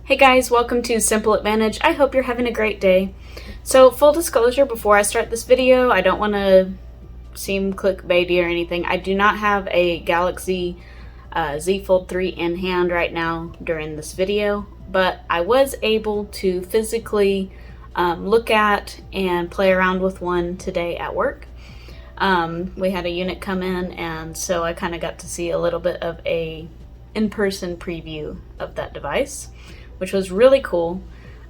Hey guys, welcome to Simple Advantage. I hope you're having a great day. So full disclosure, before I start this video, I don't want to seem clickbaity or anything. I do not have a Galaxy Z Fold 3 in hand right now during this video, but I was able to physically look at and play around with one today at work. We had a unit come in, and so I kind of got to see a little bit of a in-person preview of that device, which was really cool.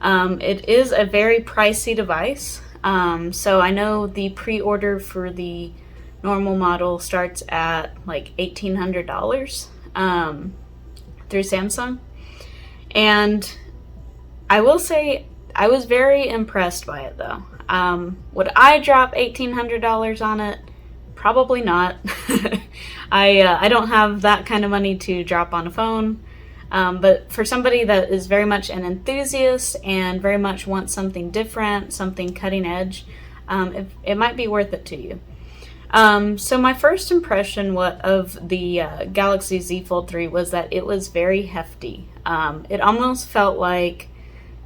It is a very pricey device. So I know the pre-order for the normal model starts at like $1,800 through Samsung. And I will say I was very impressed by it though. Would I drop $1,800 on it? Probably not. I don't have that kind of money to drop on a phone. But for somebody that is very much an enthusiast and very much wants something different, something cutting edge, it might be worth it to you. So my first impression of the Galaxy Z Fold 3 was that it was very hefty. It almost felt like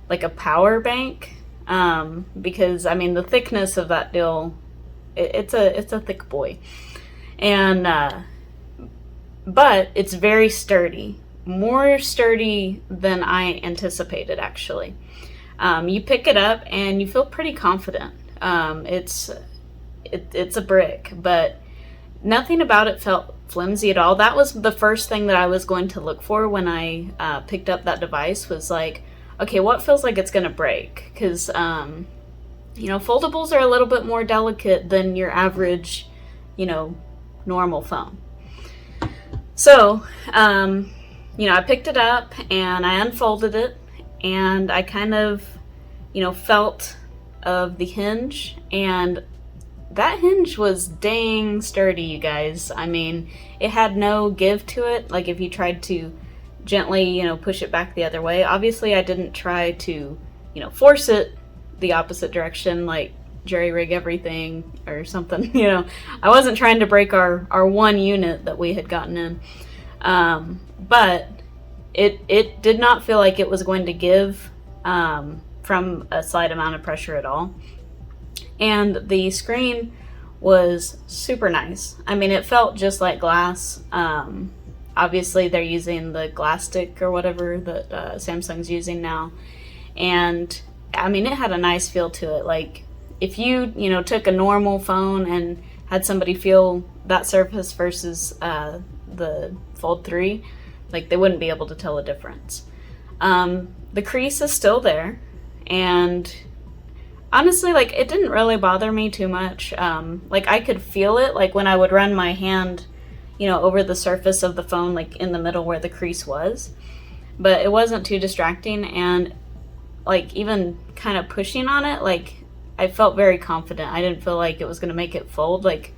a power bank, because I mean the thickness of that deal, it's a thick boy, and but it's very sturdy. More sturdy than I anticipated, actually. You pick it up and you feel pretty confident. It's a brick, but nothing about it felt flimsy at all. That was the first thing that I was going to look for when I picked up that device, was like, okay, what feels like it's gonna break? Because foldables are a little bit more delicate than your average, normal phone. So I picked it up and I unfolded it, and I kind of, felt of the hinge, and that hinge was dang sturdy, you guys. I mean, it had no give to it. Like if you tried to gently, push it back the other way. Obviously, I didn't try to, force it the opposite direction, like jerry rig everything or something. I wasn't trying to break our one unit that we had gotten in. But it did not feel like it was going to give from a slight amount of pressure at all. And the screen was super nice. I mean, it felt just like glass. Obviously, they're using the glass stick or whatever that Samsung's using now. And, I mean, it had a nice feel to it. Like, if you, took a normal phone and had somebody feel that surface versus the Fold 3, like they wouldn't be able to tell a difference. The crease is still there, and honestly, like it didn't really bother me too much. Like I could feel it, like when I would run my hand, over the surface of the phone, like in the middle where the crease was, but it wasn't too distracting. And like even kind of pushing on it, like I felt very confident. I didn't feel like it was going to make it fold. Like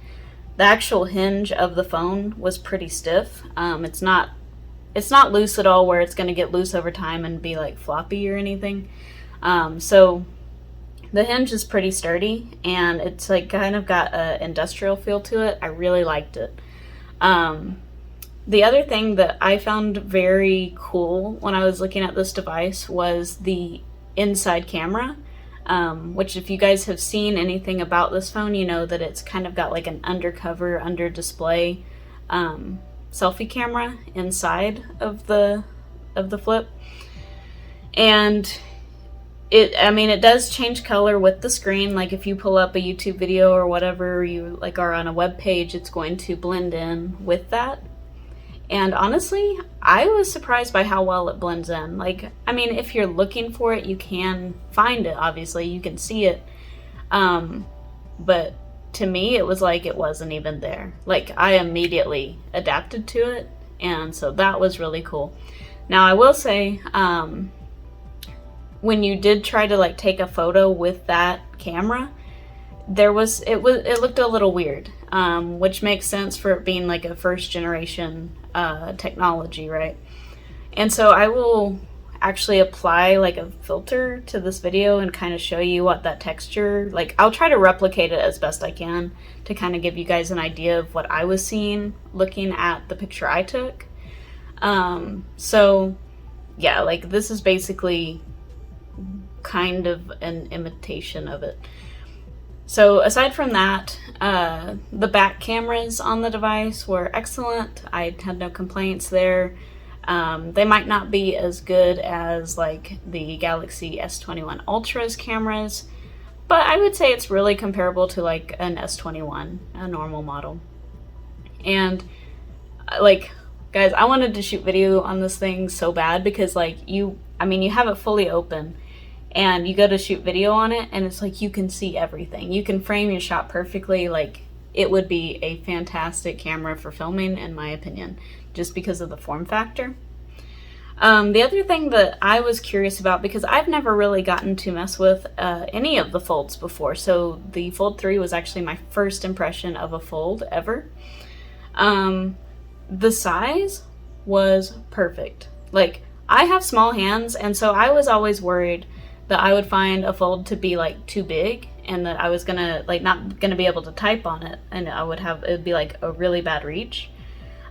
the actual hinge of the phone was pretty stiff. It's not loose at all where it's going to get loose over time and be like floppy or anything. So the hinge is pretty sturdy, and it's like kind of got an industrial feel to it. I really liked it. The other thing that I found very cool when I was looking at this device was the inside camera, which if you guys have seen anything about this phone, you know that it's kind of got like an under display selfie camera inside of the flip. And it does change color with the screen. Like if you pull up a YouTube video or whatever, you like are on a web page, it's going to blend in with that. And honestly, I was surprised by how well it blends in. Like, I mean, if you're looking for it, you can find it, obviously, you can see it. But to me, it was like it wasn't even there. Like, I immediately adapted to it, and so that was really cool. Now, I will say, when you did try to like take a photo with that camera, it looked a little weird, which makes sense for it being like a first generation technology, right? And so I will actually apply like a filter to this video and kind of show you what that texture, like I'll try to replicate it as best I can to kind of give you guys an idea of what I was seeing looking at the picture I took. So yeah, like this is basically kind of an imitation of it. So aside from that, the back cameras on the device were excellent. I had no complaints there. They might not be as good as like the Galaxy S21 Ultra's cameras, but I would say it's really comparable to like an S21, a normal model. And like, guys, I wanted to shoot video on this thing so bad because like you have it fully open and you go to shoot video on it and it's like you can see everything. You can frame your shot perfectly. Like, it would be a fantastic camera for filming, in my opinion, just because of the form factor. The other thing that I was curious about, because I've never really gotten to mess with any of the folds before, so the Fold 3 was actually my first impression of a fold ever. The size was perfect. Like, I have small hands, and so I was always worried that I would find a fold to be like too big and that I was gonna like not gonna be able to type on it, and it'd be like a really bad reach.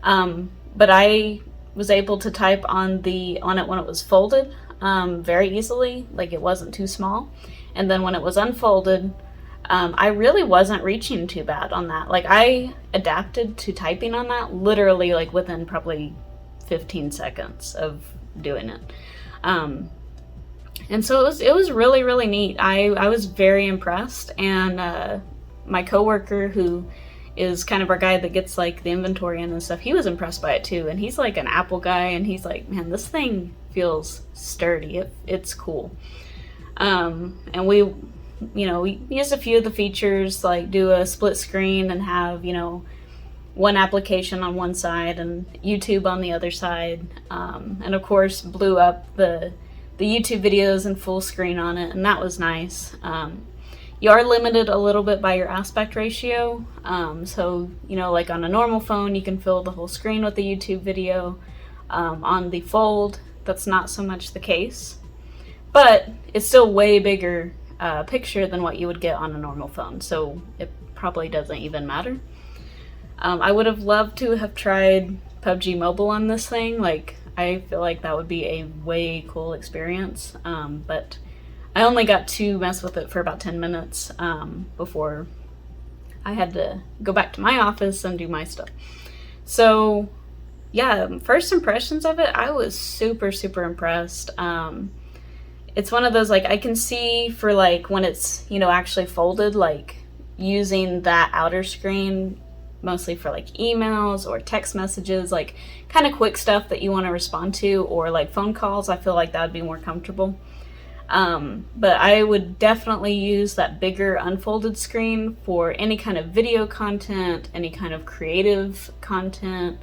But I was able to type on it when it was folded very easily. Like, it wasn't too small, and then when it was unfolded, I really wasn't reaching too bad on that. Like, I adapted to typing on that literally like within probably 15 seconds of doing it. And so it was really, really neat. I was very impressed, and my coworker, who is kind of our guy that gets like the inventory and stuff, he was impressed by it too. And he's like an Apple guy, and he's like, man, this thing feels sturdy. It's cool. And we used a few of the features, like do a split screen and have, one application on one side and YouTube on the other side. And of course blew up the YouTube videos in full screen on it, and that was nice. You are limited a little bit by your aspect ratio. So, like on a normal phone, you can fill the whole screen with the YouTube video. On the Fold, that's not so much the case. But it's still way bigger picture than what you would get on a normal phone, so it probably doesn't even matter. I would have loved to have tried PUBG Mobile on this thing. Like, I feel like that would be a way cool experience, but I only got to mess with it for about 10 minutes before I had to go back to my office and do my stuff. So yeah, first impressions of it, I was super, super impressed. It's one of those, like, I can see for like when it's, actually folded, like using that outer screen mostly for like emails or text messages, like kind of quick stuff that you want to respond to, or like phone calls. I feel like that would be more comfortable. But I would definitely use that bigger unfolded screen for any kind of video content, any kind of creative content,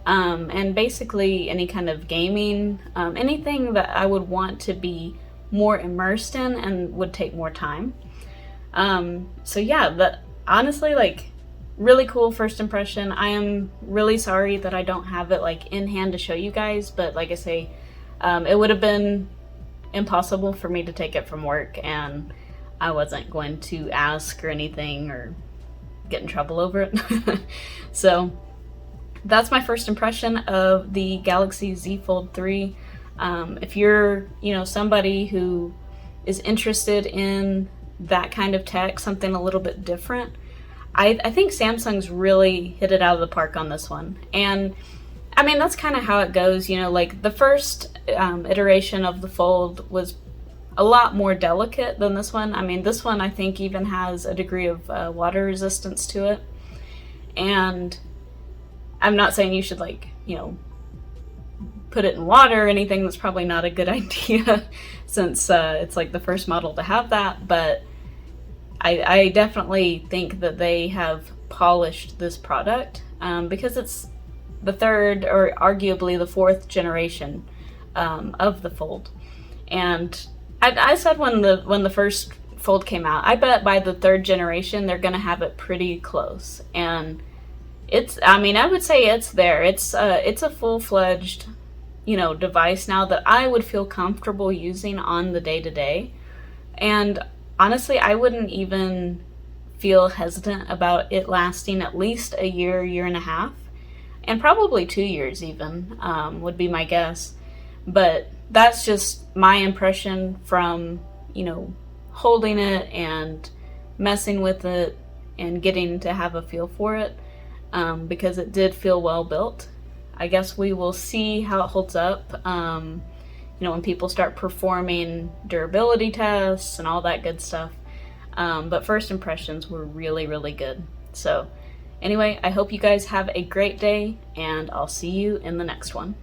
and basically any kind of gaming, anything that I would want to be more immersed in and would take more time. So yeah, but honestly, like, really cool first impression. I am really sorry that I don't have it like in hand to show you guys, but like I say, it would have been impossible for me to take it from work, and I wasn't going to ask or anything or get in trouble over it. So that's my first impression of the Galaxy Z Fold 3. If you're, somebody who is interested in that kind of tech, something a little bit different, I think Samsung's really hit it out of the park on this one. And I mean, that's kind of how it goes, like the first iteration of the Fold was a lot more delicate than this one. I mean, this one I think even has a degree of water resistance to it. And I'm not saying you should put it in water or anything. That's probably not a good idea since it's like the first model to have that, but I definitely think that they have polished this product because it's the third, or arguably the fourth generation of the Fold. And I said when the first Fold came out, I bet by the third generation they're gonna have it pretty close. And I would say it's there. It's a full-fledged, device now that I would feel comfortable using on the day-to-day. And honestly, I wouldn't even feel hesitant about it lasting at least a year and a half, and probably 2 years even, would be my guess. But that's just my impression from, holding it and messing with it and getting to have a feel for it, because it did feel well built. I guess we will see how it holds up, when people start performing durability tests and all that good stuff. But first impressions were really, really good. So anyway, I hope you guys have a great day, and I'll see you in the next one.